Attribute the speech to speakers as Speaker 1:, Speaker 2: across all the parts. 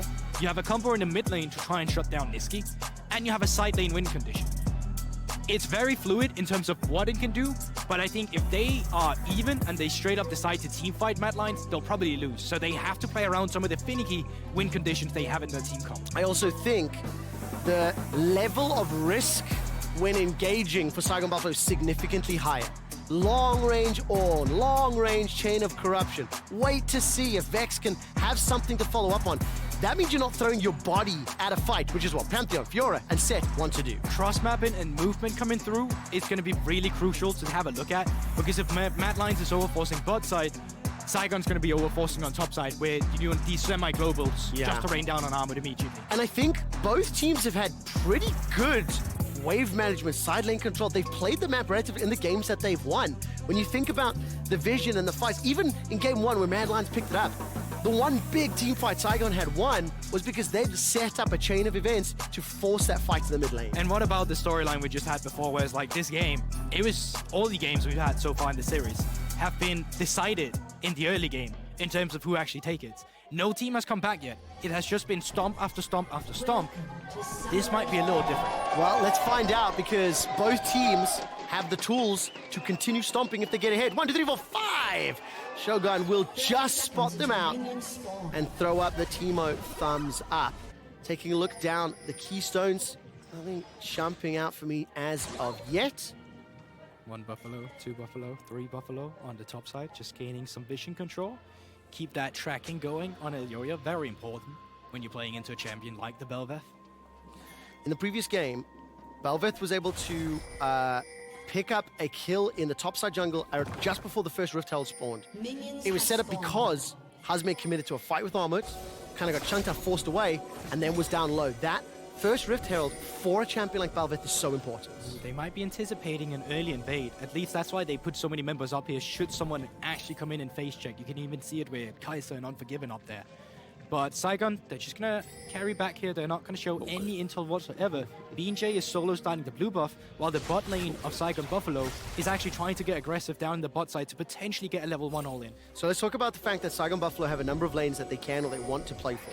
Speaker 1: for. You have a combo in the mid lane to try and shut down Nisqy, and you have a side lane win condition. It's very fluid in terms of what it can do, but I think if they are even and they straight up decide to teamfight Mad Lions, they'll probably lose. So they have to play around some of the finicky win conditions they have in their team comp.
Speaker 2: I also think the level of risk when engaging for Saigon Buffalo is significantly higher. Long-range Ornn, long-range Chain of Corruption. Wait to see if Vex can have something to follow up on. That means you're not throwing your body at a fight, which is what Pantheon, Fiora, and Sett want to do.
Speaker 1: Cross mapping and movement coming through is going to be really crucial to have a look at, because if Mad Lions is overforcing bot side, Saigon's going to be overforcing on top side, where you're doing these semi-globals just to rain down on Armut immediately.
Speaker 2: And I think both teams have had pretty good wave management, side lane control. They've played the map relatively in the games that they've won. When you think about the vision and the fights, even in game one when Mad Lions picked it up, the one big team fight Saigon had won was because they'd set up a chain of events to force that fight to the mid lane.
Speaker 1: And what about the storyline we just had before, where it's like this game, it was all the games we've had so far in the series have been decided in the early game in terms of who actually take it. No team has come back yet. It has just been stomp after stomp after stomp. This might be a little different.
Speaker 2: Well, let's find out, because both teams have the tools to continue stomping if they get ahead. 1, 2, 3, 4, 5! Shogun will just spot them out and throw up the Teemo thumbs up. Taking a look down the keystones, nothing jumping out for me as of yet.
Speaker 1: 1 Buffalo, 2 Buffalo, 3 Buffalo on the top side, just gaining some vision control. Keep that tracking going on Elyoya, very important when you're playing into a champion like the Bel'Veth.
Speaker 2: In the previous game, Bel'Veth was able to pick up a kill in the topside jungle just before the first Rift Herald spawned. It was set up because Hasmed committed to a fight with Armut, kind of got chunked out, forced away, and then was down low. That first Rift Herald for a champion like Bel'Veth is so important.
Speaker 1: They might be anticipating an early invade. At least that's why they put so many members up here, should someone actually come in and face check. You can even see it with Kaiser and Unforgiven up there. But Saigon, they're just going to carry back here. They're not going to show any intel whatsoever. BJ is solo starting the blue buff, while the bot lane of Saigon Buffalo is actually trying to get aggressive down the bot side to potentially get a level 1 all-in.
Speaker 2: So let's talk about the fact that Saigon Buffalo have a number of lanes that they can or they want to play for.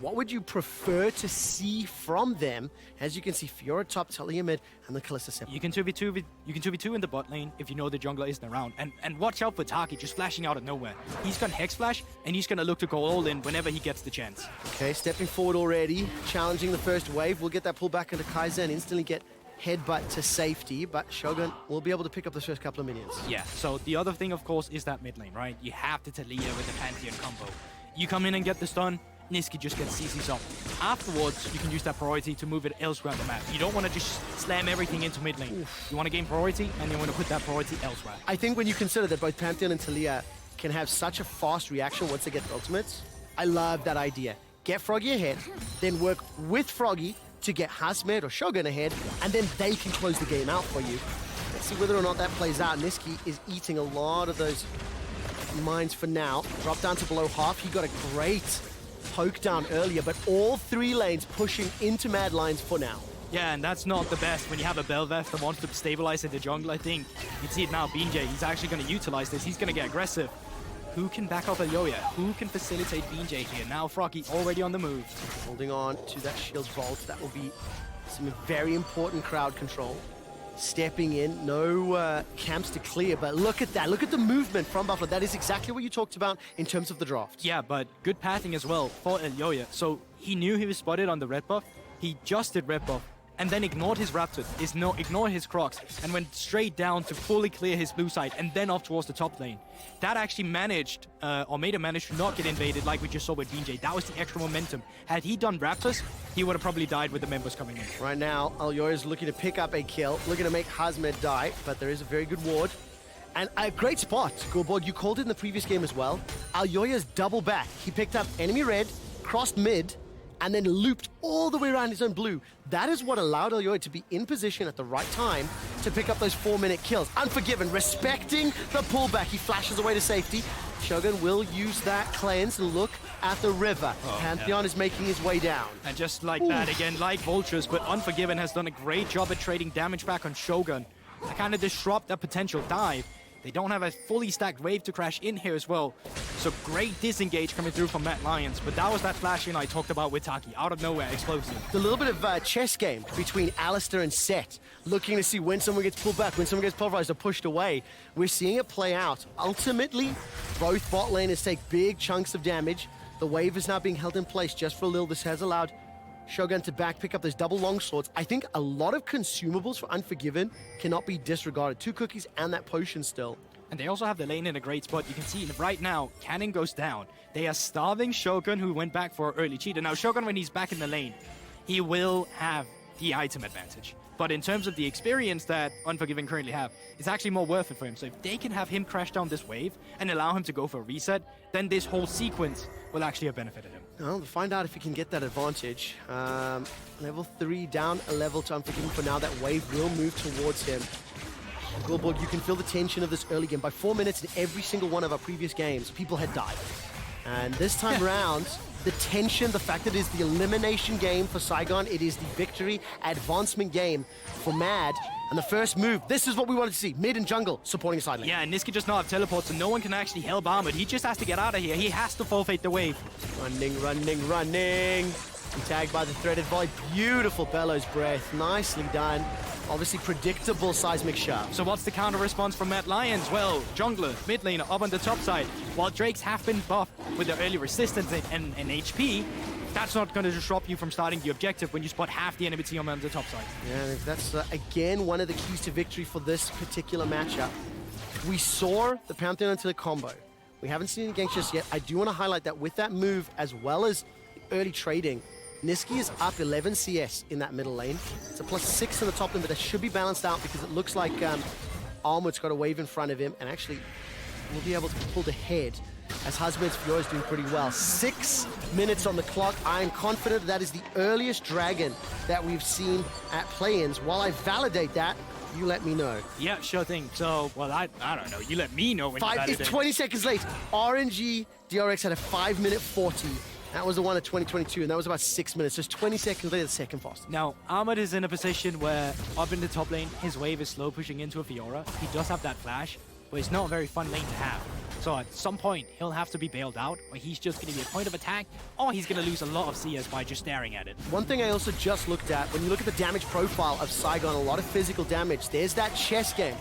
Speaker 2: What would you prefer to see from them? As you can see, Fiora top, Taliyah mid, and the Kalista separate.
Speaker 1: You can 2v2 in the bot lane if you know the jungler isn't around. And watch out for Taki just flashing out of nowhere. He's got Hex Flash, and he's going to look to go all-in whenever he gets the chance.
Speaker 2: Okay, stepping forward already, challenging the first wave. We'll get that pull back into Kaiser and instantly get headbutt to safety, but Shogun will be able to pick up the first couple of minions.
Speaker 1: Yeah, so the other thing, of course, is that mid lane, right? You have to Taliyah with the Pantheon combo. You come in and get the stun, Nisqy just gets CC's up. Afterwards, you can use that priority to move it elsewhere on the map. You don't want to just slam everything into mid lane. You want to gain priority, and you want to put that priority elsewhere.
Speaker 2: I think when you consider that both Pantheon and Taliyah can have such a fast reaction once they get the ultimates, I love that idea. Get Froggy ahead, then work with Froggy to get Hasmed or Shogun ahead, and then they can close the game out for you. Let's see whether or not that plays out. Nisqy is eating a lot of those mines for now. Drop down to below half. He got a great poke down earlier, but all 3 lanes pushing into Mad Lions for now.
Speaker 1: Yeah, and that's not the best when you have a Bel'Veth that wants to stabilize in the jungle. I think you see it now, BJ, he's actually going to utilize this. He's going to get aggressive. Who can back up Elyoya? Who can facilitate BJ here? Now Froggy already on the move.
Speaker 2: Holding on to that shield vault. That will be some very important crowd control. Stepping in, no camps to clear, but look at that. Look at the movement from Buffalo. That is exactly what you talked about in terms of the draft.
Speaker 1: Yeah, but good pathing as well for Elyoya. So he knew he was spotted on the red buff. He just did red buff, and then ignored his Raptors, ignored his Crocs, and went straight down to fully clear his blue side, and then off towards the top lane. That actually managed, or made him manage to not get invaded like we just saw with BJ. That was the extra momentum. Had he done Raptors, he would have probably died with the members coming in.
Speaker 2: Right now, Elyoya is looking to pick up a kill, looking to make Hasmed die, but there is a very good ward. And a great spot, Goldborg. You called it in the previous game as well. Elyoya's double back. He picked up enemy red, crossed mid, and then looped all the way around his own blue. That is what allowed Elyoya to be in position at the right time to pick up those 4-minute kills. Unforgiven, respecting the pullback. He flashes away to safety. Shogun will use that cleanse and look at the river. Pantheon is making his way down.
Speaker 1: And just like that, again, like Vultures, but Unforgiven has done a great job at trading damage back on Shogun. To kind of disrupt that potential dive. They don't have a fully stacked wave to crash in here as well. So great disengage coming through from Mad Lions, but that was that flash in I talked about with Taki. Out of nowhere, explosive.
Speaker 2: The little bit of chess game between Alistar and Sett, looking to see when someone gets pulled back, when someone gets pulverized or pushed away. We're seeing it play out. Ultimately, both bot laners take big chunks of damage. The wave is now being held in place just for a little. This has allowed Shogun to pick up those double long swords. I think a lot of consumables for Unforgiven cannot be disregarded. 2 cookies and that potion still.
Speaker 1: And they also have the lane in a great spot. You can see right now, Cannon goes down. They are starving Shogun, who went back for early cheat. And now Shogun, when he's back in the lane, he will have the item advantage. But in terms of the experience that Unforgiven currently have, it's actually more worth it for him. So if they can have him crash down this wave and allow him to go for a reset, then this whole sequence will actually have benefited him.
Speaker 2: Well, we'll find out if he can get that advantage. Level 3 down a level to Unforgiven for now. That wave will move towards him. Goldborg, you can feel the tension of this early game. By 4 minutes in every single one of our previous games, people had died. And this time around, the tension, the fact that it is the elimination game for Saigon, it is the victory advancement game for Mad. And the first move, this is what we wanted to see. Mid and jungle supporting a side lane.
Speaker 1: Yeah, and Nisqy does not have teleport, so no one can actually help Armut. He just has to get out of here. He has to forfeit the wave.
Speaker 2: Running, running, running. Tagged by the threaded void. Beautiful Bellows Breath. Nicely done. Obviously predictable seismic shot.
Speaker 1: So what's the counter response from Mad Lions? Well, jungler, mid laner, up on the top side. While Drakes have been buffed with their early resistance and HP, that's not going to disrupt you from starting the objective when you spot half the enemy team on the top side.
Speaker 2: Yeah, that's again one of the keys to victory for this particular matchup. We saw the Pantheon until a combo. We haven't seen any ganks just yet. I do want to highlight that with that move, as well as early trading, Nisqy is up 11 CS in that middle lane. It's a +6 in the top lane, but that should be balanced out because it looks like Armut's got a wave in front of him and actually will be able to pull ahead as Hasmed's Fiora is doing pretty well. 6 minutes on the clock. I am confident that is the earliest dragon that we've seen at play-ins. While I validate that, you let me know.
Speaker 1: Yeah, sure thing. So, well, I don't know. You let me know when you validate.
Speaker 2: It's 20 seconds late. RNG DRX had a 5-minute 40. That was the one of 2022, and that was about 6 minutes. Just 20 seconds later, the second fastest.
Speaker 1: Now, Armut is in a position where, up in the top lane, his wave is slow pushing into a Fiora. He does have that flash, but it's not a very fun lane to have. So at some point, he'll have to be bailed out, or he's just going to be a point of attack, or he's going to lose a lot of CS by just staring at it.
Speaker 2: One thing I also just looked at, when you look at the damage profile of Saigon, a lot of physical damage. There's that chess game,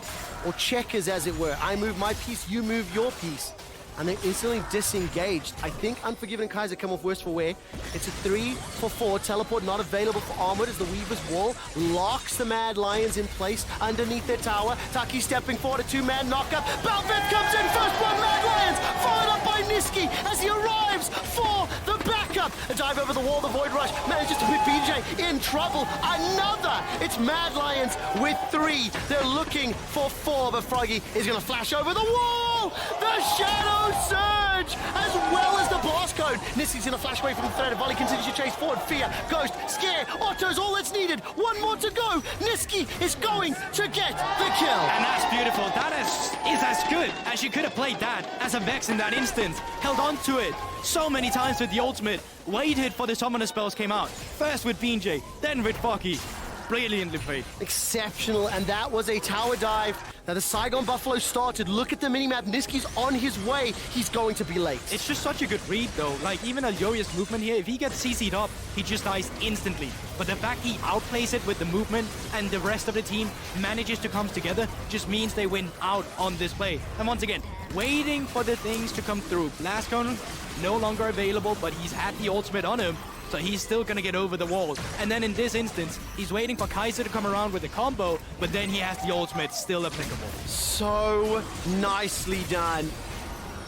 Speaker 2: or checkers as it were. I move my piece, you move your piece. And they're instantly disengaged. I think Unforgiven and Kaiser come off worse for wear. It's a 3-for-4. Teleport not available for Armut as the Weaver's Wall locks the Mad Lions in place underneath their tower. Taki stepping forward, a 2-man knockup. Bel'Veth comes in, first one Mad Lions, followed up by Nisqy as he arrives for the backup. A dive over the wall, the Void Rush manages to put BJ in trouble. Another! It's Mad Lions with 3. They're looking for 4, but Froggy is gonna flash over the wall! The Shadow Surge, as well as the blast code. Nisqy's gonna flash away from the thread. Volley continues to chase forward. Fear, Ghost, Scare, Otto's all that's needed. One more to go. Nisqy is going to get the kill.
Speaker 1: And that's beautiful. That is as good as you could have played that as a Vex in that instance. Held on to it so many times with the ultimate. Waited for the summoner spells came out. First with BJ, then with Taki. Brilliantly played.
Speaker 2: Exceptional, and that was a tower dive. Now the Saigon Buffalo started. Look at the minimap. Nisqy's on his way. He's going to be late.
Speaker 1: It's just such a good read, though. Like, even Elyoya's movement here, if he gets CC'd up, he just dies instantly. But the fact he outplays it with the movement and the rest of the team manages to come together just means they win out on this play. And once again, waiting for the things to come through. Blast Cone, no longer available, but he's had the ultimate on him. So he's still going to get over the wall. And then in this instance, he's waiting for Kaiser to come around with a combo, but then he has the ultimate still applicable.
Speaker 2: So nicely done.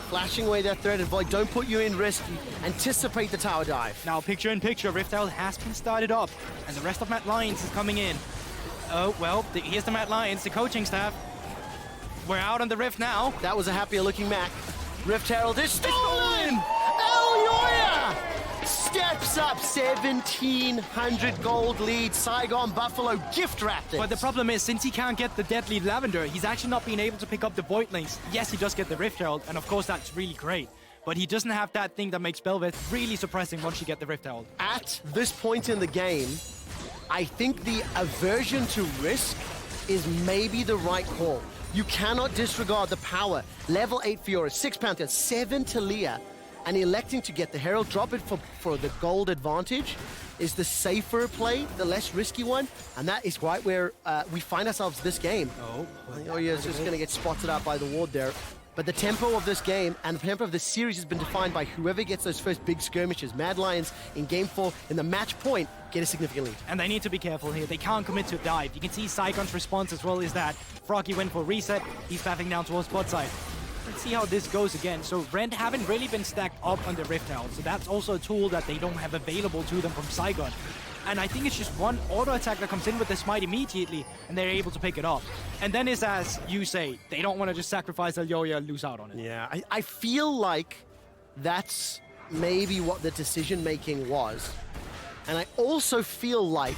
Speaker 2: Flashing away that threaded void. Don't put you in risk. Anticipate the tower dive.
Speaker 1: Now, picture in picture, Rift Herald has been started up, and the rest of Mad Lions is coming in. Oh, well, here's the Mad Lions, the coaching staff. We're out on the Rift now.
Speaker 2: That was a happier looking Mac. Rift Herald is stolen! Elyoya! Steps up, 1,700 gold lead. Saigon Buffalo gift wrapped it.
Speaker 1: But the problem is, since he can't get the deadly Lavender, he's actually not being able to pick up the Void Links. Yes, he does get the Rift Herald, and of course that's really great. But he doesn't have that thing that makes Bel'Veth really suppressing once you get the Rift Herald.
Speaker 2: At this point in the game, I think the aversion to risk is maybe the right call. You cannot disregard the power. Level 8 Fiora, 6 Pantheon, 7 Taliyah, and electing to get the Herald, drop it for the gold advantage is the safer play, the less risky one, and that is right where we find ourselves this game. Elyoya is just going to get spotted out by the ward there. But the tempo of this game and the tempo of this series has been defined by whoever gets those first big skirmishes. Mad Lions in Game 4, in the match point, get a significant lead.
Speaker 1: And they need to be careful here. They can't commit to a dive. You can see Saigon's response as well is that Froggy went for reset. He's backing down towards bot side. Let's see how this goes again. So Rend haven't really been stacked up on the Rift Herald, so that's also a tool that they don't have available to them from Saigon. And I think it's just one auto attack that comes in with the smite immediately, and they're able to pick it up. And then it's as you say, they don't want to just sacrifice Elyoya and lose out on it.
Speaker 2: Yeah, I feel like that's maybe what the decision-making was. And I also feel like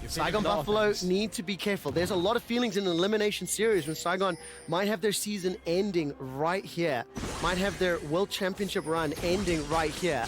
Speaker 2: Saigon Buffalo need to be careful. There's a lot of feelings in the elimination series when Saigon might have their season ending right here, might have their World Championship run ending right here.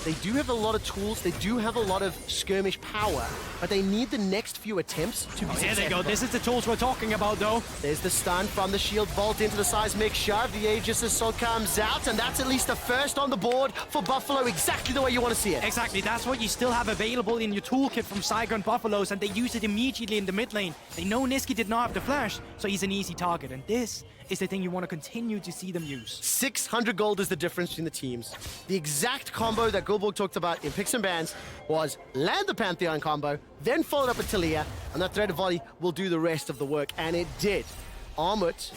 Speaker 2: They do have a lot of tools, they do have a lot of skirmish power, but they need the next few attempts to be successful.
Speaker 1: Here they go, this is the tools we're talking about though.
Speaker 2: There's the stun from the shield vault into the seismic shove, the Aegis Assault comes out, and that's at least the first on the board for Buffalo, exactly the way you want to see it.
Speaker 1: Exactly, that's what you still have available in your toolkit from Saigon Buffaloes, and they use it immediately in the mid lane. They know Nisqy did not have the flash, so he's an easy target, and this is the thing you want to continue to see them use.
Speaker 2: 600 gold is the difference between the teams. The exact combo that Gulborg talked about in Picks and Bans was land the Pantheon combo, then followed up with Taliyah, and that threaded volley will do the rest of the work, and it did. Armut,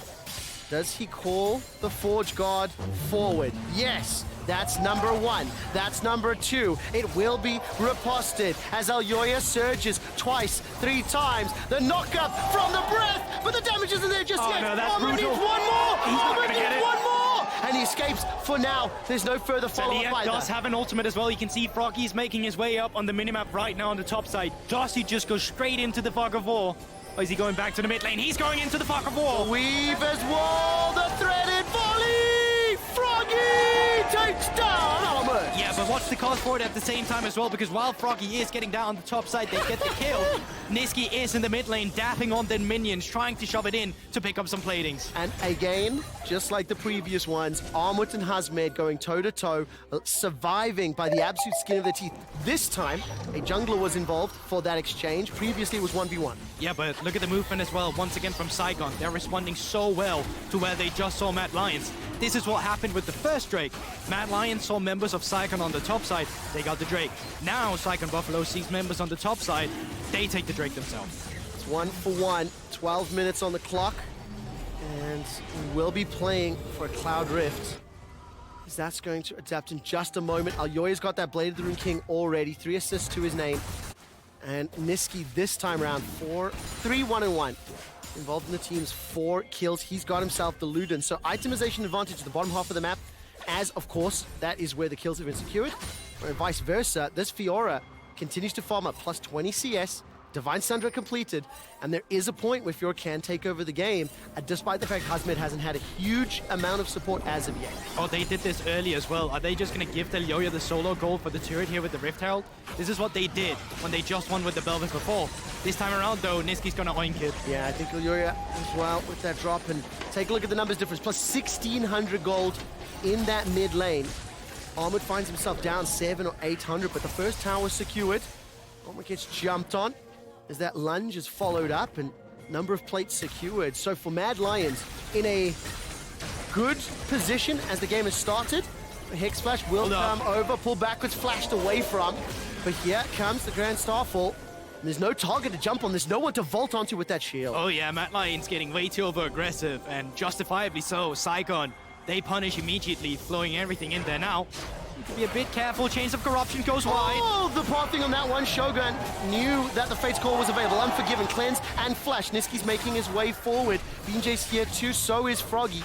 Speaker 2: does he call the Forge Guard forward? Yes. That's number 1. That's number 2. It will be riposted as Elyoya surges twice, 3 times. The knockup from the breath, but the damage isn't there just yet.
Speaker 1: No, that's
Speaker 2: Armut
Speaker 1: brutal.
Speaker 2: needs one more.
Speaker 1: He's not gonna get it.
Speaker 2: One more, and he escapes for now. There's no further follow-up
Speaker 1: Taliyah
Speaker 2: either.
Speaker 1: does have an ultimate as well. You can see Froggy's making his way up on the minimap right now on the top side. Does he just go straight into the fog of war? Or is he going back to the mid lane? He's going into the fog of war.
Speaker 2: Weaver's wall, the threaded volley. Froggy takes down Armut.
Speaker 1: Yeah, but watch the cause for it at the same time as well, because while Froggy is getting down on the top side, they get the kill. Nisqy is in the mid lane, dapping on the minions, trying to shove it in to pick up some platings.
Speaker 2: And again, just like the previous ones, Armut and Hasmed going toe-to-toe, surviving by the absolute skin of their teeth. This time, a jungler was involved for that exchange. Previously, it was 1v1.
Speaker 1: Yeah, but look at the movement as well. Once again from Saigon, they're responding so well to where they just saw Mad Lions. This is what happened with the first Drake. Mad Lions saw members of Saigon on the top side, they got the Drake. Now Saigon Buffalo sees members on the top side, they take the Drake themselves.
Speaker 2: It's 1-for-1, 12 minutes on the clock, and we'll be playing for a Cloud Rift. That's going to adapt in just a moment. Elyoya's got that Blade of the Rune King already, 3 assists to his name. And Nisqy this time around, 3-1-1. Involved in the team's 4 kills. He's got himself the Luden. So itemization advantage at the bottom half of the map, as of course, that is where the kills have been secured. Or vice versa, this Fiora continues to farm up plus 20 CS, Divine Sundra completed, and there is a point where Fiora can take over the game, despite the fact Hasmed hasn't had a huge amount of support as of yet.
Speaker 1: Oh, they did this early as well. Are they just going to give Elyoya the solo gold for the turret here with the Rift Herald? This is what they did when they just won with the Bel'Veth before. This time around, though, Nisqy's going to oink it.
Speaker 2: Yeah, I think Elyoya as well with that drop, and take a look at the numbers difference. Plus 1,600 gold in that mid lane. Armut finds himself down 700 or 800, but the first tower is secured. Armut gets jumped on as that lunge is followed up and number of plates secured. So for Mad Lions, in a good position as the game has started. The Hex Flash will come over, pull backwards, flashed away from. But here comes the Grand Starfall. And there's no target to jump on, there's no one to vault onto with that shield.
Speaker 1: Oh yeah, Mad Lions getting way too over-aggressive, and justifiably so. Saigon, they punish immediately, throwing everything in there now. You can be a bit careful, Chains of Corruption goes wide.
Speaker 2: Oh, the pathing on that one. Shogun knew that the Fate's Call was available. Unforgiven, Cleanse, and Flash. Nisqy's making his way forward. BJ's here too, so is Froggy.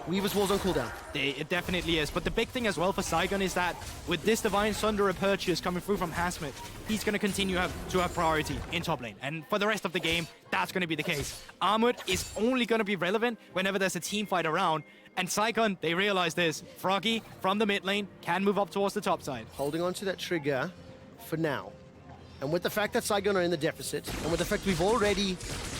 Speaker 2: Weaver's Wall's on cooldown.
Speaker 1: It definitely is, but the big thing as well for Saigon is that with this Divine Sundra purchase coming through from Hasmed, he's going to continue to have priority in top lane. And for the rest of the game, that's going to be the case. Armut is only going to be relevant whenever there's a team fight around. And Saigon, they realize this. Froggy, from the mid lane, can move up towards the top side.
Speaker 2: Holding on to that trigger for now. And with the fact that Saigon are in the deficit, and with the fact we've already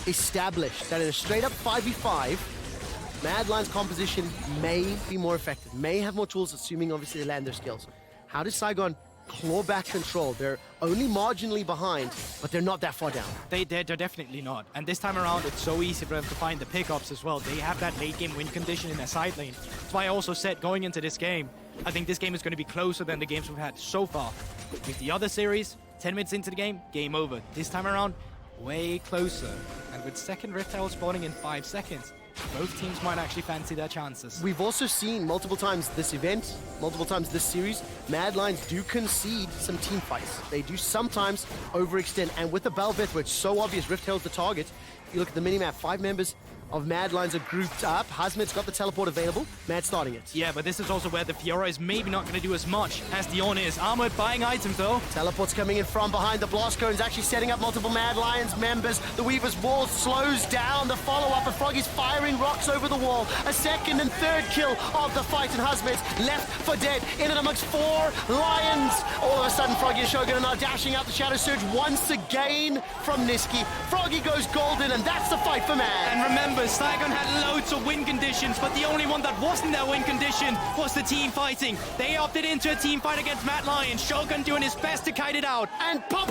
Speaker 2: established that in a straight-up 5v5, Mad Lion's composition may be more effective, may have more tools, assuming obviously they land their skills. How does Saigon claw back control? They're only marginally behind, but they're not that far down.
Speaker 1: They're definitely not. And this time around, it's so easy for them to find the pickups as well. They have that late game win condition in their side lane. That's why I also said going into this game, I think this game is going to be closer than the games we've had so far. With the other series, 10 minutes into the game over. This time around, way closer. And with second Rift Herald spawning in 5 seconds, both teams might actually fancy their chances.
Speaker 2: We've also seen multiple times this event, multiple times this series, Mad Lions do concede some team fights. They do sometimes overextend, and with the Bel'Veth, where it's so obvious Rift Herald's the target, if you look at the minimap, 5 members of Mad Lions are grouped up. Hasmed's got the teleport available. Mad starting it.
Speaker 1: Yeah, but this is also where the Fiora is maybe not going to do as much as the Ornn is. Armut buying items though.
Speaker 2: Teleport's coming in from behind. The blast cone is actually setting up multiple Mad Lions members. The Weaver's wall slows down. The follow-up of Froggy's firing rocks over the wall. A second and third kill of the fight, and Hasmed's left for dead. In and amongst 4 Lions. All of a sudden, Froggy and Shogun are now dashing out the Shadow Surge once again from Nisqy. Froggy goes golden, and that's the fight for Mad.
Speaker 1: And remember, Saigon had loads of win conditions, but the only one that wasn't their win condition was the team fighting. They opted into a team fight against Mad Lion. Shogun doing his best to kite it out.
Speaker 2: And from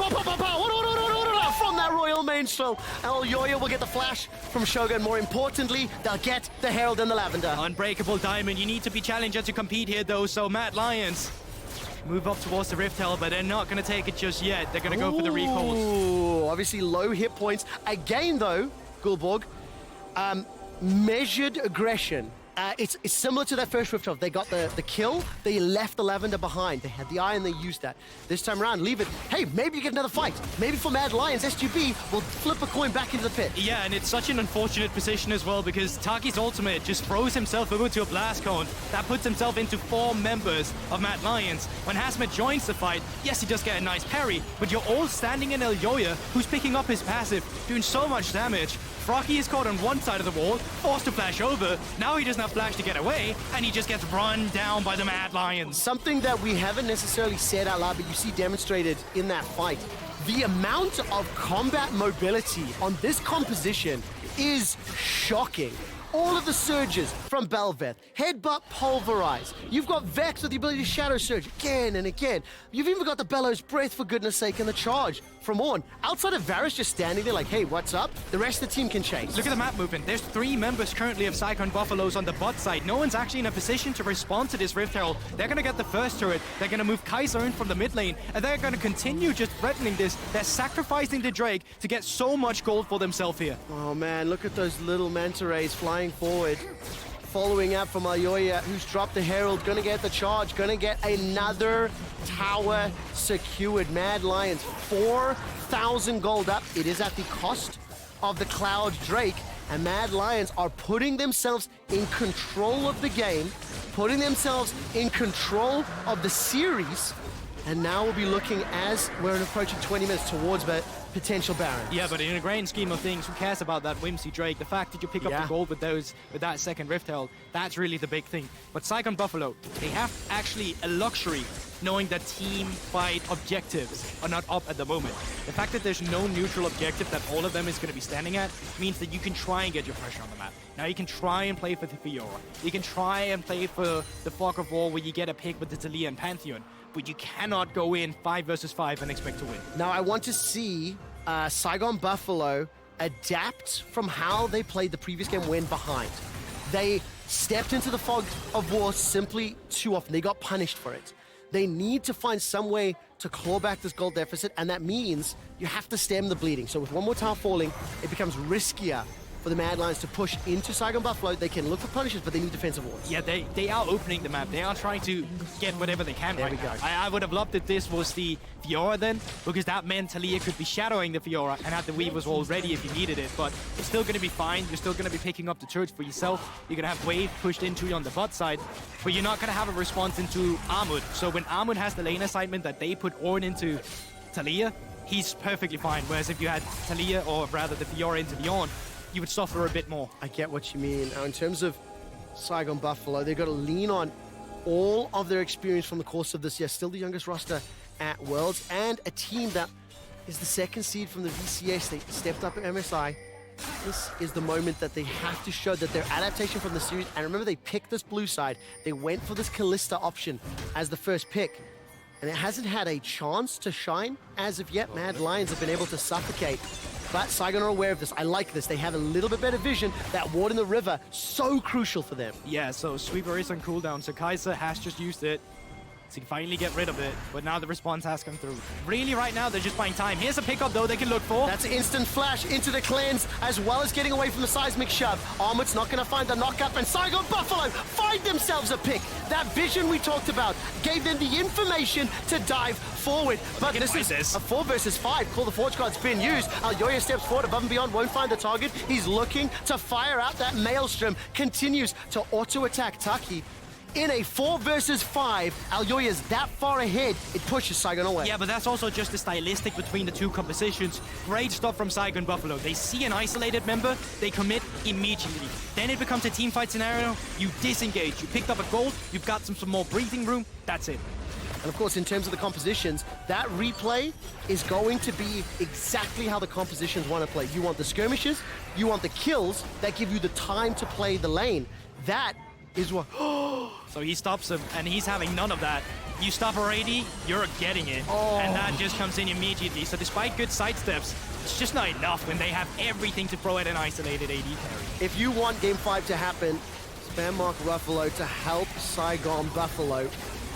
Speaker 2: that Royal Mainsail, Elyoya will get the flash from Shogun. More importantly, they'll get the Herald and the Lavender.
Speaker 1: Unbreakable Diamond. You need to be challenger to compete here, though, so Mad Lions move up towards the Rift Herald, but they're not going to take it just yet. They're going to go for the recalls.
Speaker 2: Ooh, obviously low hit points. Again, though, Gulborg, measured aggression. It's similar to that first Rift Herald. They got the kill, they left the Lavender behind. They had the eye and they used that. This time around, leave it. Hey, maybe you get another fight. Maybe for Mad Lions, SGB will flip a coin back into the pit.
Speaker 1: Yeah, and it's such an unfortunate position as well because Taki's ultimate just throws himself over to a blast cone. That puts himself into 4 members of Mad Lions. When Hasmed joins the fight, yes, he does get a nice parry, but you're all standing in Elyoya, who's picking up his passive, doing so much damage. Froggy is caught on one side of the wall, forced to flash over. Now he doesn't have flash to get away, and he just gets run down by the Mad Lions.
Speaker 2: Something that we haven't necessarily said out loud, but you see demonstrated in that fight. The amount of combat mobility on this composition is shocking. All of the surges from Bel'Veth, headbutt, pulverize. You've got Vex with the ability to shadow surge again and again. You've even got the Bellows Breath, for goodness sake, and the charge from Ornn. Outside of Varus just standing there like, hey, what's up? The rest of the team can chase.
Speaker 1: Look at the map movement. There's 3 members currently of Saigon Buffaloes on the bot side. No one's actually in a position to respond to this Rift Herald. They're going to get the first turret. They're going to move Kaiser in from the mid lane, and they're going to continue just threatening this. They're sacrificing the Drake to get so much gold for themselves here.
Speaker 2: Oh man, look at those little manta rays flying forward. Following up from Elyoya, who's dropped the Herald, gonna get the charge, gonna get another tower secured. Mad Lions, 4,000 gold up. It is at the cost of the Cloud Drake, and Mad Lions are putting themselves in control of the game, putting themselves in control of the series, and now we'll be looking, as we're approaching 20 minutes, towards the potential Baron.
Speaker 1: Yeah, but in a grand scheme of things, who cares about that Whimsy Drake? The fact that you pick up the gold with that second Rift Herald, that's really the big thing. But Saigon Buffalo, they have actually a luxury knowing that team fight objectives are not up at the moment. The fact that there's no neutral objective that all of them is going to be standing at means that you can try and get your pressure on the map. Now you can try and play for the Fiora. You can try and play for the Fog of War where you get a pick with the Taliyah and Pantheon. But you cannot go in 5 versus 5 and expect to win.
Speaker 2: Now I want to see Saigon Buffalo adapt from how they played the previous game when behind. They stepped into the Fog of War simply too often. They got punished for it. They need to find some way to claw back this gold deficit, and that means you have to stem the bleeding. So with one more tower falling, it becomes riskier for the Mad Lions to push into Saigon Buffalo. They can look for punishes, but they need defensive wards.
Speaker 1: Yeah, they are opening the map. They are trying to get whatever they can right now. I would have loved if this was the Fiora then, because that meant Taliyah could be shadowing the Fiora and have the Weavers all ready if you needed it, but it's still going to be fine. You're still going to be picking up the turrets for yourself. You're going to have Wave pushed into you on the bot side, but you're not going to have a response into Armut. So when Armut has the lane assignment that they put Ornn into Taliyah, he's perfectly fine. Whereas if you had Taliyah, or rather the Fiora into the Ornn, you would suffer a bit more.
Speaker 2: I get what you mean. Now, in terms of Saigon Buffalo, they've got to lean on all of their experience from the course of this year. Still the youngest roster at Worlds, and a team that is the second seed from the VCS. They stepped up at MSI. This is the moment that they have to show that their adaptation from the series, and remember they picked this blue side, they went for this Kalista option as the first pick, and it hasn't had a chance to shine as of yet. Mad Lions have been able to suffocate, but Saigon are aware of this. I like this. They have a little bit better vision. That ward in the river, so crucial for them.
Speaker 1: Yeah, so Sweeper is on cooldown, so Kaiser has just used it to finally get rid of it, but now the response has come through. Really, right now, they're just buying time. Here's a pickup, though, they can look for.
Speaker 2: That's an instant flash into the cleanse, as well as getting away from the seismic shove. Armut's not going to find the knockup, and Saigon Buffalo find themselves a pick. That vision we talked about gave them the information to dive forward. But this is a 4 versus 5. Call the Forge Guard's been used. Elyoya steps forward above and beyond, won't find the target. He's looking to fire out that Maelstrom, continues to auto-attack Taki. In a 4 versus 5, Elyoya's that far ahead, it pushes Saigon away.
Speaker 1: Yeah, but that's also just the stylistic between the two compositions. Great stuff from Saigon Buffalo. They see an isolated member, they commit immediately. Then it becomes a team fight scenario, you disengage. You picked up a gold, you've got some more breathing room, that's it.
Speaker 2: And of course, in terms of the compositions, that replay is going to be exactly how the compositions want to play. You want the skirmishes, you want the kills that give you the time to play the lane. That is what...
Speaker 1: So he stops him, and he's having none of that. You stop already, you're getting it. And that just comes in immediately. So despite good sidesteps, it's just not enough when they have everything to throw at an isolated AD carry.
Speaker 2: If you want Game 5 to happen, spam Mark Ruffalo to help Saigon Buffalo.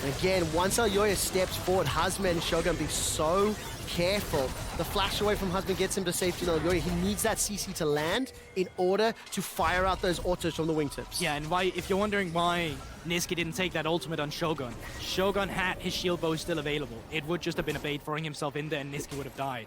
Speaker 2: And again, once Elyoya steps forward, Hasmed and Shogun be so careful. The flash away from Hasmed gets him to safety in Elyoya. He needs that CC to land in order to fire out those autos from the wingtips.
Speaker 1: Yeah, and why, if you're wondering why Nisqy didn't take that ultimate on Shogun, Shogun had his shield bow still available. It would just have been a bait throwing himself in there and Nisqy would have died.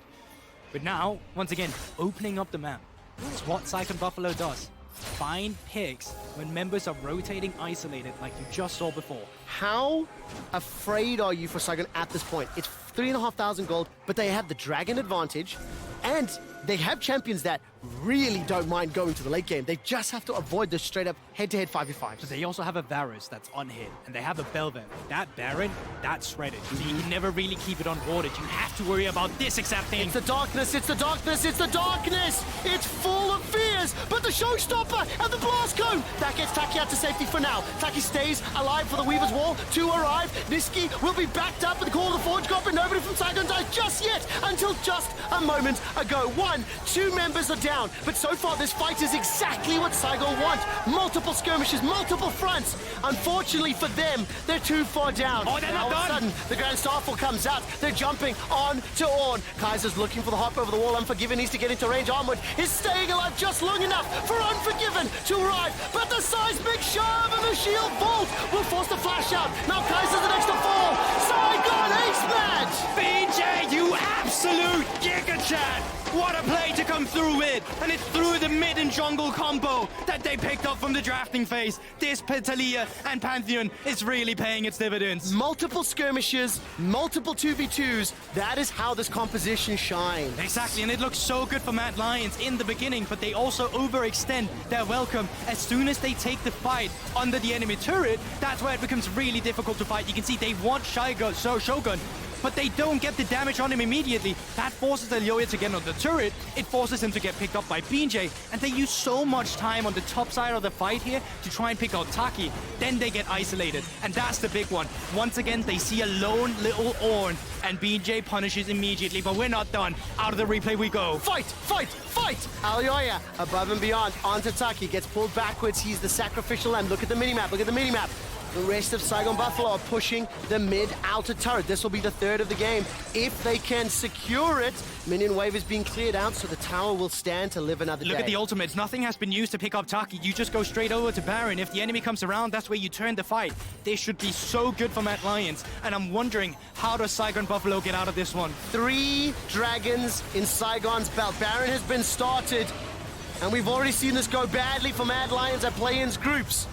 Speaker 1: But now, once again, opening up the map. That's what Saigon Buffalo does. Find picks when members are rotating isolated like you just saw before.
Speaker 2: How afraid are you for Saigon at this point? It's 3,500 gold, but they have the dragon advantage, and they have champions that really don't mind going to the late game. They just have to avoid the straight-up head-to-head 5v5s.
Speaker 1: But they also have a Varus that's unhit, and they have a Bel'Veth. That Baron, that's shredded. So you can never really keep it unboarded. You have to worry about this exact thing.
Speaker 2: It's the darkness, it's the darkness, it's the darkness! It's full of fears, but the showstopper and the blast cone! That gets Taki out to safety for now. Taki stays alive for the Weaver's Wall to arrive. Nisqy will be backed up with the call of the Forge God, but nobody from Saigon dies just yet, until just a moment ago. 1, 2 members are down, but so far this fight is exactly what Saigon want. Multiple skirmishes, multiple fronts. Unfortunately for them, they're too far down.
Speaker 1: Oh, they're not done.
Speaker 2: All of a sudden, the Grand Starfall comes out. They're jumping on to Ornn. Kaiser's looking for the hop over the wall. Unforgiven needs to get into range. Armut is staying alive just long enough for Unforgiven to arrive, but the seismic shove and the shield vault will force the flash out. Now Kaiser's the next to fall. Saigon ace match!
Speaker 1: BJ, you absolute giga-chat! What a play to come through with! And it's through the mid and jungle combo that they picked up from the drafting phase. This Mid Taliyah and Pantheon is really paying its dividends.
Speaker 2: Multiple skirmishes, multiple 2v2s. That is how this composition shines.
Speaker 1: Exactly, and it looks so good for Mad Lions in the beginning, but they also overextend their welcome. As soon as they take the fight under the enemy turret, that's where it becomes really difficult to fight. You can see they want Shogun, but they don't get the damage on him immediately. That forces Elyoya to get on the turret. It forces him to get picked up by BJ, and they use so much time on the top side of the fight here to try and pick out Taki. Then they get isolated, and that's the big one. Once again, they see a lone little Ornn, and BJ punishes immediately, but we're not done. Out of the replay we go.
Speaker 2: Fight, fight, fight! Elyoya, above and beyond, onto Taki, gets pulled backwards. He's the sacrificial lamb. Look at the minimap, look at the minimap. The rest of Saigon Buffalo are pushing the mid-outer turret. This will be the third of the game. If they can secure it, minion wave is being cleared out, so the tower will stand to live another day.
Speaker 1: Look at the ultimates. Nothing has been used to pick up Taki. You just go straight over to Baron. If the enemy comes around, that's where you turn the fight. This should be so good for Mad Lions, and I'm wondering, how does Saigon Buffalo get out of this one?
Speaker 2: 3 dragons in Saigon's belt. Baron has been started, and we've already seen this go badly for Mad Lions at play-ins groups.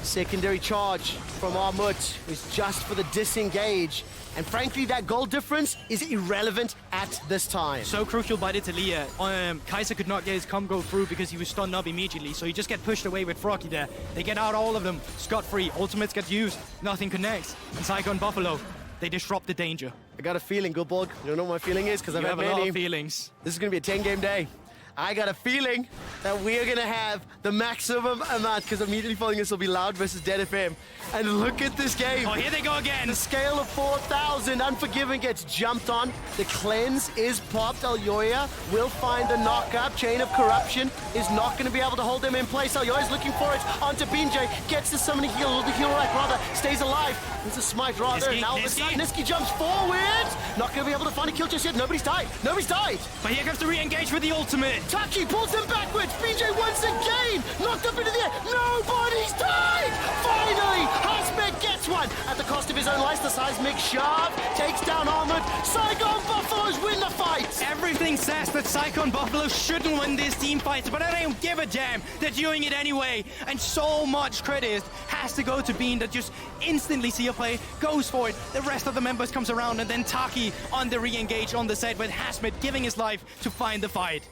Speaker 2: Secondary charge from Armut is just for the disengage. And frankly, that goal difference is irrelevant at this time.
Speaker 1: So crucial by the Taliyah. Kaiser could not get his combo through because he was stunned up immediately. So he just get pushed away with Froggy there. They get out all of them scot-free. Ultimates get used. Nothing connects. And Saigon Buffalo, they disrupt the danger.
Speaker 2: I got a feeling, Goodborg. You don't know what my feeling is because I've
Speaker 1: You
Speaker 2: had
Speaker 1: have a lot
Speaker 2: many.
Speaker 1: of feelings.
Speaker 2: This is going to be a 10-game day. I got a feeling that we are going to have the maximum amount, because immediately following this will be Loud versus Dead FM. And look at this game.
Speaker 1: Oh, here they go again.
Speaker 2: The scale of 4,000. Unforgiven gets jumped on. The cleanse is popped. Elyoya will find the knock-up. Chain of Corruption is not going to be able to hold them in place. Elyoya's looking for it onto BJ. Gets the summoning heal. The heal right rather stays alive. It's a smite rather.
Speaker 1: Nisqy,
Speaker 2: Now all of a sudden, Nisqy jumps forward. Not going to be able to find a kill just yet. Nobody's died. Nobody's died.
Speaker 1: But here comes the re-engage with the ultimate.
Speaker 2: Taki pulls them backwards. BJ once again knocked up into the air. Nobody's died. Finally, Hasmed gets one at the cost of his own life. The seismic shove takes down Armut. Saigon Buffaloes win the fight.
Speaker 1: Everything says that Saigon Buffalo shouldn't win this team fight, but I don't give a damn. They're doing it anyway. And so much credit has to go to Bean that just instantly see a play, goes for it. The rest of the members comes around, and then Taki on the re-engage on the set with Hasmed giving his life to find the fight.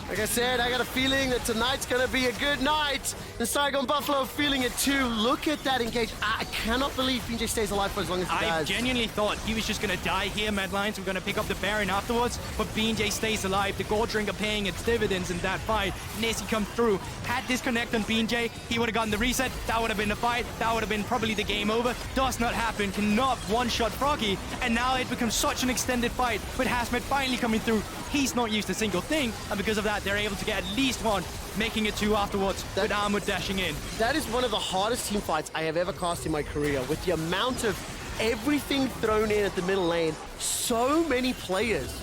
Speaker 2: Like I said, I got a feeling that tonight's going to be a good night. And Saigon Buffalo feeling it too. Look at that engage. I cannot believe BJ stays alive for as long as he does.
Speaker 1: I genuinely thought he was just going to die here, Mad Lions. We're going to pick up the Baron afterwards, but BJ stays alive. The Gold Ring are paying its dividends in that fight. Nisqy comes through. Had disconnect on BJ, he would have gotten the reset. That would have been the fight. That would have been probably the game over. Does not happen. Cannot one-shot Froggy. And now it becomes such an extended fight with Hasmed finally coming through. He's not used a single thing, and because of that, they're able to get at least one, making it two afterwards with Armut dashing in.
Speaker 2: That is one of the hardest team fights I have ever cast in my career, with the amount of everything thrown in at the middle lane. So many players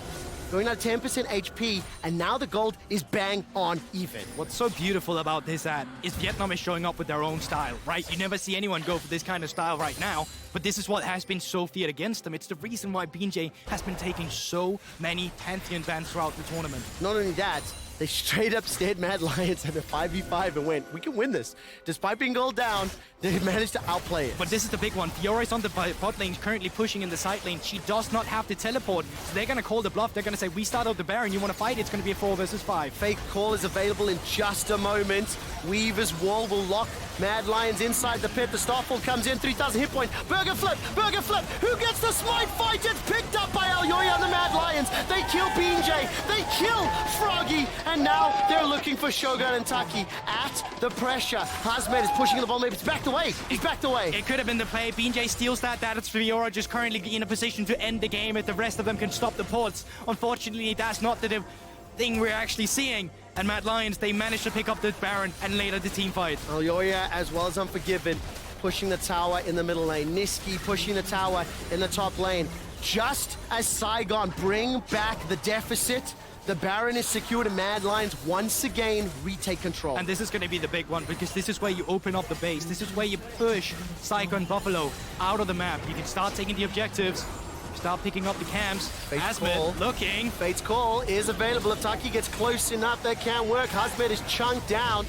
Speaker 2: going at 10% HP, and now the gold is bang on even.
Speaker 1: What's so beautiful about this is Vietnam is showing up with their own style, right? You never see anyone go for this kind of style right now, but this is what has been so feared against them. It's the reason why BJ has been taking so many Pantheon bans throughout the tournament.
Speaker 2: Not only that, they straight up stared Mad Lions at a 5v5 and went, we can win this. Despite being gold down, they managed to outplay it.
Speaker 1: But this is the big one. Fiora is on the bot lane, currently pushing in the side lane. She does not have to teleport, so they're going to call the bluff. They're going to say, we start out the Baron, you want to fight? It's going to be a 4 versus 5.
Speaker 2: Fake call is available in just a moment. Weaver's wall will lock Mad Lions inside the pit. The Starfall comes in, 3,000 hit point. Burger flip! Who gets the smite fight? It's picked up by Elyoya and the Mad Lions. They kill BJ. They kill Froggy. And now they're looking for Shogun and Taki at the pressure. Hasmed is pushing the ball. Maybe it's backed away. He's backed away.
Speaker 1: It could have been the play. BJ steals that. That is Fiora just currently in a position to end the game if the rest of them can stop the ports. Unfortunately, that's not the thing we're actually seeing. And Mad Lions, they managed to pick up the Baron and later the team fight.
Speaker 2: Elyoya as well as Unforgiven pushing the tower in the middle lane. Nisqy pushing the tower in the top lane. Just as Saigon bring back the deficit, the Baron is secured and Mad Lions once again retake control.
Speaker 1: And this is going to be the big one, because this is where you open up the base. This is where you push Saigon Buffalo out of the map. You can start taking the objectives, start picking up the camps. Hasmed looking.
Speaker 2: Fate's Call is available. If Taki gets close enough, that can't work. Hasmed is chunked down,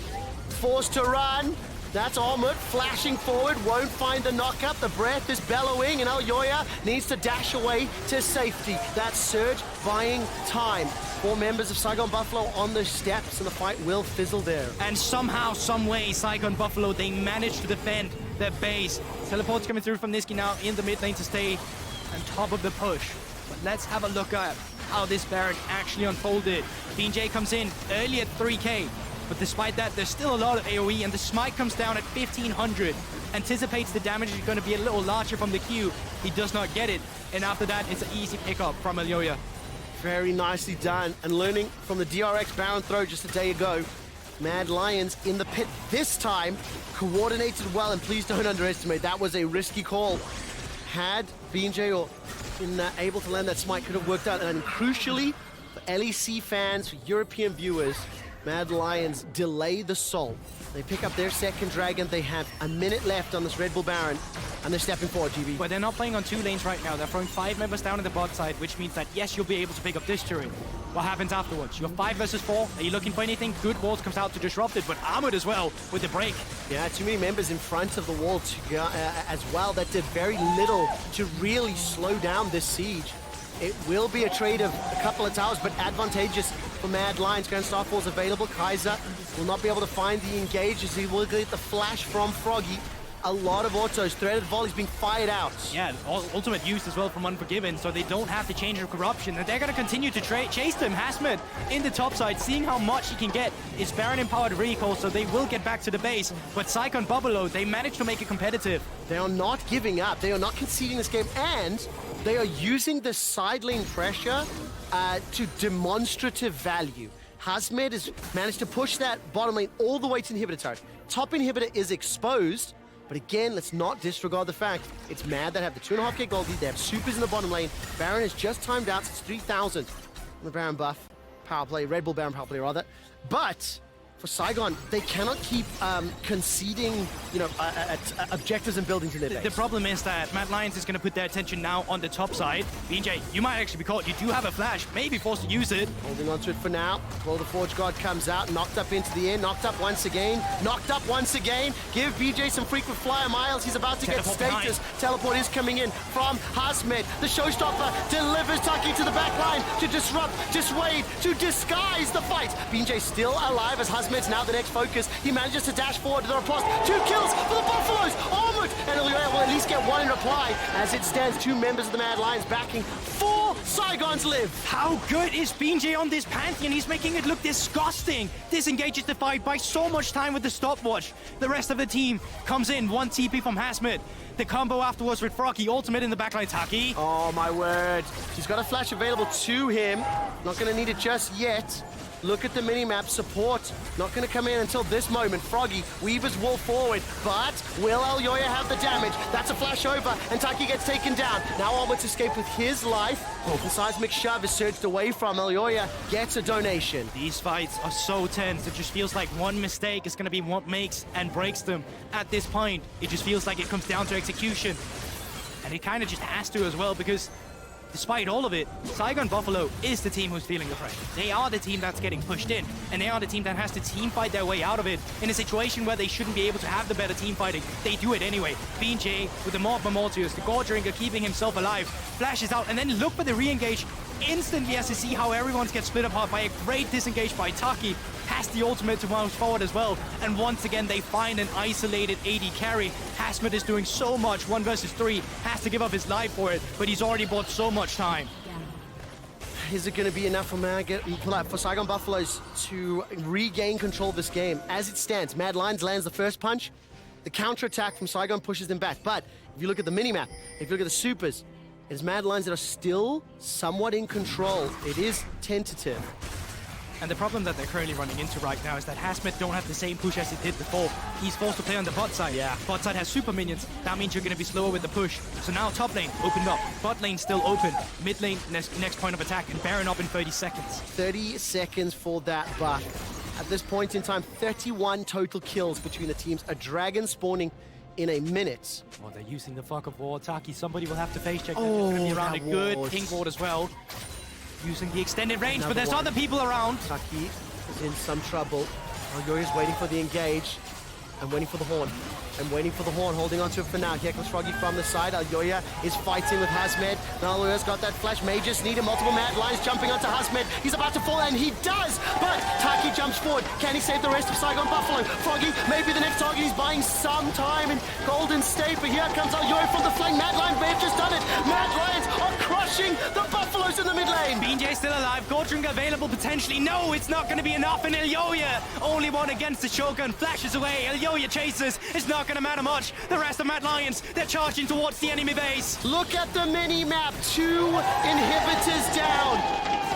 Speaker 2: forced to run. That's Armut flashing forward, won't find the knock-up. The breath is bellowing, and Elyoya needs to dash away to safety. That's Surge buying time. 4 members of Saigon Buffalo on the steps, and the fight will fizzle there.
Speaker 1: And somehow, some way, Saigon Buffalo, they managed to defend their base. Teleport's coming through from Nisqy now in the mid lane to stay on top of the push. But let's have a look at how this Baron actually unfolded. BJ comes in early at 3k. But despite that, there's still a lot of AoE, and the smite comes down at 1,500. Anticipates the damage is going to be a little larger from the Q. He does not get it. And after that, it's an easy pickup from Elyoya.
Speaker 2: Very nicely done. And learning from the DRX Baron throw just a day ago, Mad Lions in the pit this time, coordinated well, and please don't underestimate, that was a risky call. Had BJ or been able to land that smite, could have worked out. And crucially, for LEC fans, for European viewers, Mad Lions delay the Soul. They pick up their second dragon. They have a minute left on this Red Bull Baron, and they're stepping forward, GB.
Speaker 1: But they're not playing on 2 lanes right now. They're throwing 5 members down in the bot side, which means that, yes, you'll be able to pick up this turret. What happens afterwards? You're 5 versus 4. Are you looking for anything? Good Walls comes out to disrupt it, but Armut as well with the break.
Speaker 2: Yeah, too many members in front of the wall as well. That did very little to really slow down this siege. It will be a trade of a couple of towers, but advantageous for Mad Lions. Grand Starfall's available. Kaiser will not be able to find the engage as he will get the flash from Froggy. A lot of autos, threaded volleys being fired out.
Speaker 1: Yeah, ultimate used as well from Unforgiven, so they don't have to change their corruption, and they're going to continue to chase them. Hasmed in the top side, seeing how much he can get. It's Baron empowered recall, so they will get back to the base. But Saigon Buffalo, they managed to make it competitive.
Speaker 2: They are not giving up. They are not conceding this game, and they are using the side lane pressure to demonstrative value. Hasmed has managed to push that bottom lane all the way to inhibitor turret. Top inhibitor is exposed. But again, let's not disregard the fact it's Mad that have the 2.5k Goldie. They have supers in the bottom lane. Baron is just timed out. It's 3,000 on the Baron buff. Power play, Red Bull Baron power play rather. But for Saigon, they cannot keep conceding, objectives and buildings in their base.
Speaker 1: The problem is that Mad Lions is going to put their attention now on the top side. BJ, you might actually be caught. You do have a flash, maybe forced to use it.
Speaker 2: Holding on to it for now. Well, the Forge God comes out, knocked up into the air, knocked up once again. Give BJ some frequent flyer miles. He's about to
Speaker 1: Teleport
Speaker 2: get status.
Speaker 1: behind.
Speaker 2: Teleport is coming in from Hasmed. The showstopper delivers Taki to the back line to disrupt, dissuade, to disguise the fight. BJ still alive as Hasmed's now the next focus. He manages to dash forward to the riposte. 2 kills for the Buffaloes. Armut and Elyoya will at least get 1 in reply. As it stands, 2 members of the Mad Lions backing 4 Saigons live.
Speaker 1: How good is BJ on this Pantheon? He's making it look disgusting. Disengages the fight by so much time with the stopwatch. The rest of the team comes in. 1 TP from Hasmed. The combo afterwards with Froggy, ultimate in the backline. Taki.
Speaker 2: Oh my word. He's got a flash available to him. Not going to need it just yet. Look at the minimap. Support not going to come in until this moment. Froggy weavers wall forward, but will Elyoya have the damage? That's a flash over, and Taki gets taken down. Now Armut's escaped with his life. The seismic shove is surged away from Elyoya. Gets a donation.
Speaker 1: These fights are so tense. It just feels like one mistake is going to be what makes and breaks them. At this point, it just feels like it comes down to execution. And it kind of just has to as well, because despite all of it, Saigon Buffalo is the team who's feeling the pressure. They are the team that's getting pushed in, and they are the team that has to team fight their way out of it. In a situation where they shouldn't be able to have the better team fighting, they do it anyway. BJ with the Morph Mortius, the Gorge Ringer keeping himself alive, flashes out, and then look for the re-engage. Instantly has to see how everyone gets split apart by a great disengage by Taki. Has the ultimate to move forward as well, and once again they find an isolated AD carry. Hasmed is doing so much, 1 versus 3, has to give up his life for it, but he's already bought so much time.
Speaker 2: Is it going to be enough for Saigon Buffaloes to regain control of this game? As it stands, Mad Lions lands the first punch. The counterattack from Saigon pushes them back, but if you look at the minimap, if you look at the supers, it is Mad Lions that are still somewhat in control. It is tentative.
Speaker 1: And the problem that they're currently running into right now is that Hasmed don't have the same push as he did before. He's forced to play on the bot side.
Speaker 2: Yeah.
Speaker 1: Bot side has super minions. That means you're going to be slower with the push. So now top lane opened up. Bot lane still open. Mid lane, next point of attack. And Baron up in 30 seconds.
Speaker 2: 30 seconds for that buff. At this point in time, 31 total kills between the teams. A dragon spawning in a minute.
Speaker 1: Oh, they're using the fuck of war. Taki, somebody will have to face check.
Speaker 2: Oh,
Speaker 1: It's going to be around a
Speaker 2: that
Speaker 1: good
Speaker 2: ward.
Speaker 1: ping ward as well. Using the extended range, but
Speaker 2: Another
Speaker 1: there's
Speaker 2: one.
Speaker 1: other people around.
Speaker 2: Taki is in some trouble. Elyoya's waiting for the engage. I'm waiting for the horn. Holding on to it for now. Here comes Froggy from the side. Elyoya is fighting with Hasmed. Now Elyoya's got that flash. May just need multiple Mad Lions jumping onto Hasmed. He's about to fall, and he does! But Taki jumps forward. Can he save the rest of Saigon Buffalo? Froggy, maybe the next target. He's buying some time in Golden State, but here comes Elyoya from the flank. Mad Lions may have just done it. Mad Lions are crushing the Buffaloes in the mid lane.
Speaker 1: BJ still alive. Gortring available potentially. No, it's not going to be enough. And Elyoya, only one against the Shogun, flashes away. Elyoya chases. It's not going to matter much. The rest of Mad Lions, they're charging towards the enemy base.
Speaker 2: Look at the mini-map. 2 inhibitors down.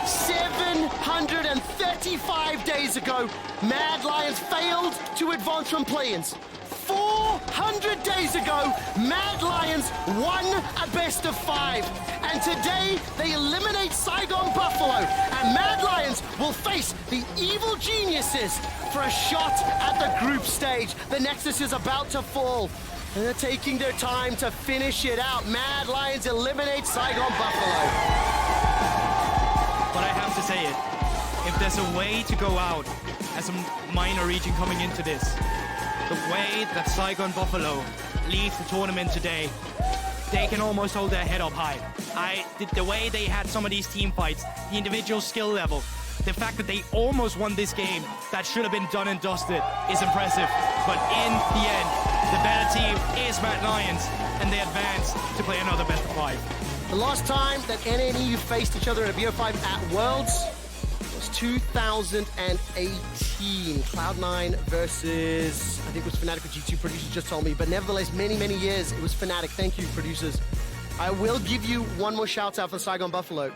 Speaker 2: 735 days ago, Mad Lions failed to advance from play-ins. 400 days ago, Mad Lions won a best of 5. And today, they eliminate Saigon Buffalo. And Mad Lions will face the evil geniuses for a shot at the group stage. The Nexus is about to fall. And they're taking their time to finish it out. Mad Lions eliminate Saigon Buffalo.
Speaker 1: But I have to say it. If there's a way to go out as a minor region coming into this, the way that Saigon Buffalo leaves the tournament today, they can almost hold their head up high. The way they had some of these team fights, the individual skill level, the fact that they almost won this game that should have been done and dusted is impressive. But in the end, The better team is Mad Lions, and they advance to play another best of 5.
Speaker 2: The last time that NNE faced each other in a BO5 at Worlds was 2018. Cloud9 versus, I think it was Fnatic or G2, producers just told me, but nevertheless, many, many years, it was Fnatic. Thank you, producers. I will give you one more shout out for Saigon Buffalo.